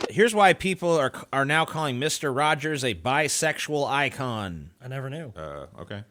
Here's why people are now calling Mr. Rogers a bisexual icon. I never knew. Okay.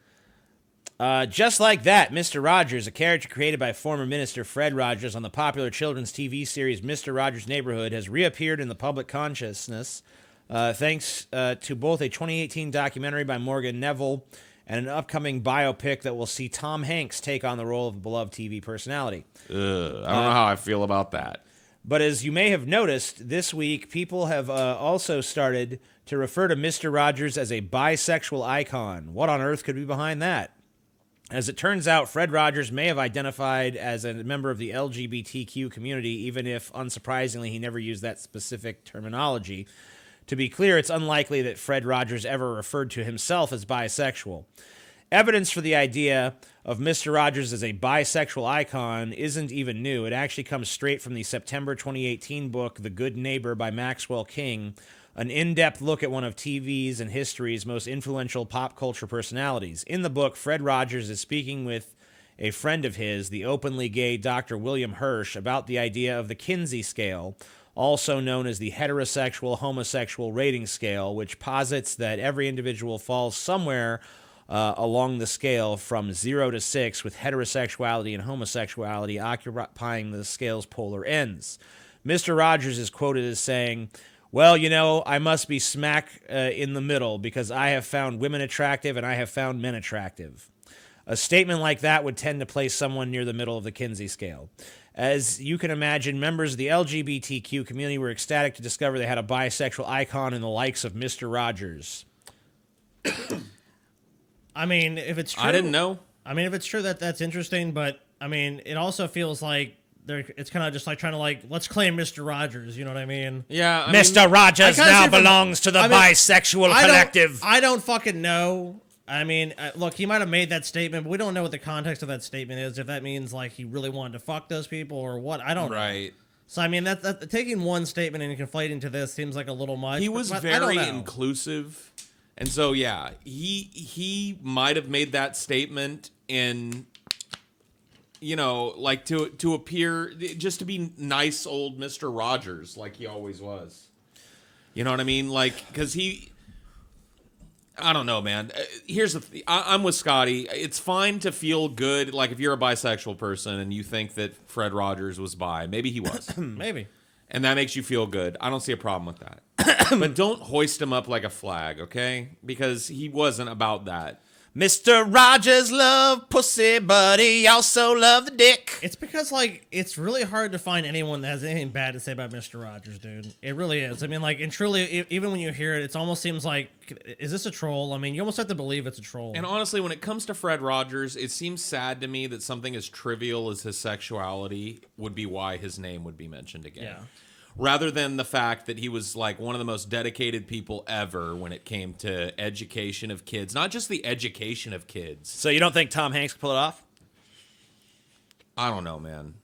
Just like that, Mr. Rogers, a character created by former Minister Fred Rogers on the popular children's TV series Mr. Rogers' Neighborhood, has reappeared in the public consciousness thanks to both a 2018 documentary by Morgan Neville and an upcoming biopic that will see Tom Hanks take on the role of a beloved TV personality. I don't know how I feel about that. But as you may have noticed, this week, people have also started to refer to Mr. Rogers as a bisexual icon. What on earth could be behind that? As it turns out, Fred Rogers may have identified as a member of the LGBTQ community, even if, unsurprisingly, he never used that specific terminology. To be clear, it's unlikely that Fred Rogers ever referred to himself as bisexual. Evidence for the idea of Mr. Rogers as a bisexual icon isn't even new. It actually comes straight from the September 2018 book, The Good Neighbor by Maxwell King, an in-depth look at one of TV's and history's most influential pop culture personalities. In the book, Fred Rogers is speaking with a friend of his, the openly gay Dr. William Hirsch, about the idea of the Kinsey Scale, also known as the Heterosexual Homosexual Rating Scale, which posits that every individual falls somewhere along the scale from 0 to 6, with heterosexuality and homosexuality occupying the scale's polar ends. Mr. Rogers is quoted as saying, "Well, you know, I must be smack in the middle because I have found women attractive and I have found men attractive." A statement like that would tend to place someone near the middle of the Kinsey scale. As you can imagine, members of the LGBTQ community were ecstatic to discover they had a bisexual icon in the likes of Mr. Rogers. I mean, if it's true, I didn't know. I mean, if it's true, that's interesting, but I mean, it also feels like it's kind of just like trying to let's claim Mr. Rogers. You know what I mean? Yeah, Mr. Rogers now belongs to the bisexual collective. I don't fucking know. I mean, look, he might have made that statement, but we don't know what the context of that statement is. If that means like he really wanted to fuck those people or what, I don't know. Right. So I mean, that taking one statement and conflating to this seems like a little much. He was very inclusive, and so yeah, he might have made that statement in, you know, like to appear just to be nice old Mr. Rogers like he always was. You know what I mean? Like, because I don't know, man. Here's the I'm with Scotty. It's fine to feel good, like if you're a bisexual person and you think that Fred Rogers was bi. Maybe he was. Maybe. And that makes you feel good. I don't see a problem with that. But don't hoist him up like a flag, okay? Because he wasn't about that. Mr. Rogers loved pussy, but he also loved the dick. It's because, like, it's really hard to find anyone that has anything bad to say about Mr. Rogers, dude. It really is. I mean, like, and truly, even when you hear it, it almost seems like, is this a troll? I mean, you almost have to believe it's a troll. And honestly, when it comes to Fred Rogers, it seems sad to me that something as trivial as his sexuality would be why his name would be mentioned again. Yeah. Rather than the fact that he was like one of the most dedicated people ever when it came to education of kids, not just the education of kids. So you don't think Tom Hanks could pull it off? I don't know, man.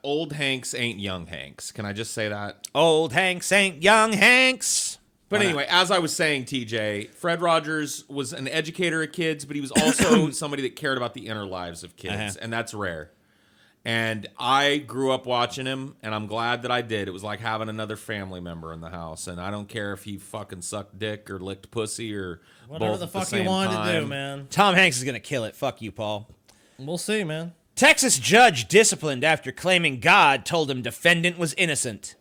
Old Hanks ain't young Hanks. Can I just say that? Old Hanks ain't young Hanks. But anyway, as I was saying, TJ, Fred Rogers was an educator of kids, but he was also somebody that cared about the inner lives of kids, and that's rare. And I grew up watching him, and I'm glad that I did. It was like having another family member in the house, and I don't care if he fucking sucked dick or licked pussy or whatever both the at fuck same you wanted time. to do, man. Tom Hanks is going to kill it. Fuck you, Paul. We'll see, man. Texas judge disciplined after claiming God told him defendant was innocent.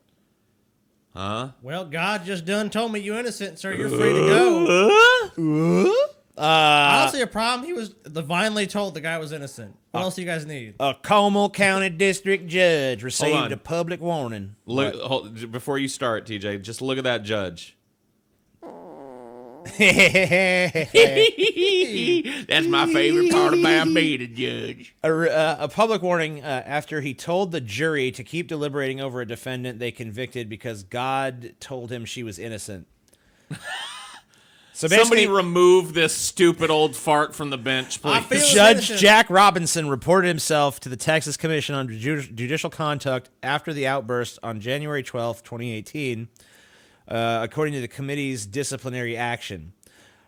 Huh? Well, God just done told me you're innocent, sir. You're free to go. I don't see a problem. He was divinely told the guy was innocent. What else do you guys need? A Comal County district judge received a public warning. Look, before you start, TJ, just look at that judge. That's my favorite part about being a judge. A public warning after he told the jury to keep deliberating over a defendant they convicted because God told him she was innocent. So somebody remove this stupid old fart from the bench, please. Judge Jack Robison reported himself to the Texas Commission on Judicial Conduct after the outburst on January 12th, 2018, according to the committee's disciplinary action.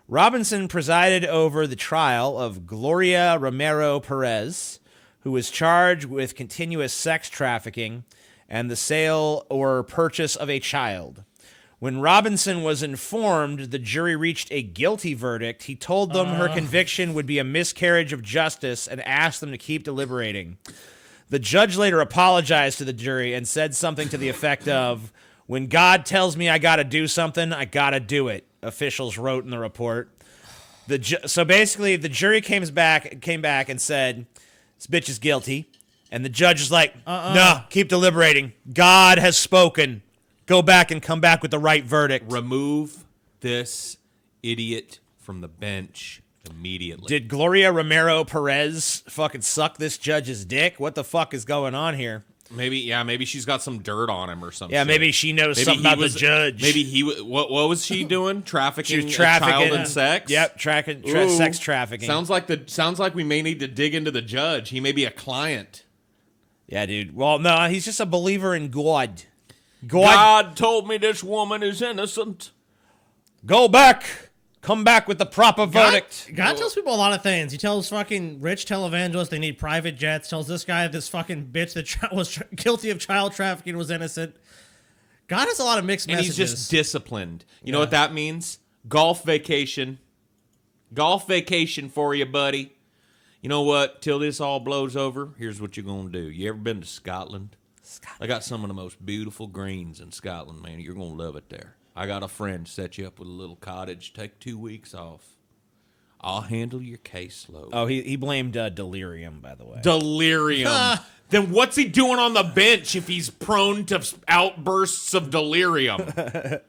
Robinson presided over the trial of Gloria Romero Perez, who was charged with continuous sex trafficking and the sale or purchase of a child. When Robinson was informed the jury reached a guilty verdict, he told them her conviction would be a miscarriage of justice and asked them to keep deliberating. The judge later apologized to the jury and said something to the effect of, "When God tells me I got to do something, I got to do it," officials wrote in the report. So basically, the jury came back and said, "This bitch is guilty." And the judge is like, "No, keep deliberating. God has spoken. Go back and come back with the right verdict." Remove this idiot from the bench immediately. Did Gloria Romero Perez fucking suck this judge's dick? What the fuck is going on here? Maybe she's got some dirt on him or something. Yeah, maybe she knows something about the judge. Maybe what was she doing? Trafficking, She was trafficking a child in sex. Yep, sex trafficking. Sounds like we may need to dig into the judge. He may be a client. Yeah, dude. Well, no, he's just a believer in God. God told me this woman is innocent. Go back. Come back with the proper verdict. God tells people a lot of things. He tells fucking rich televangelists they need private jets. Tells this guy this fucking bitch that was guilty of child trafficking was innocent. God has a lot of mixed messages. And he's just disciplined. You know what that means? Golf vacation. Golf vacation for you, buddy. You know what? Till this all blows over, here's what you're going to do. You ever been to Scotland? I got some of the most beautiful greens in Scotland, man. You're going to love it there. I got a friend set you up with a little cottage. Take 2 weeks off. I'll handle your caseload. Oh, he blamed delirium, by the way. Delirium. Then what's he doing on the bench if he's prone to outbursts of delirium? That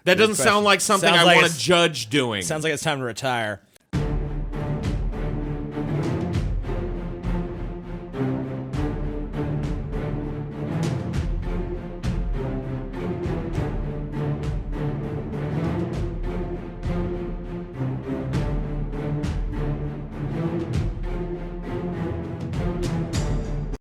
doesn't sound like something I want a judge doing. Sounds like it's time to retire.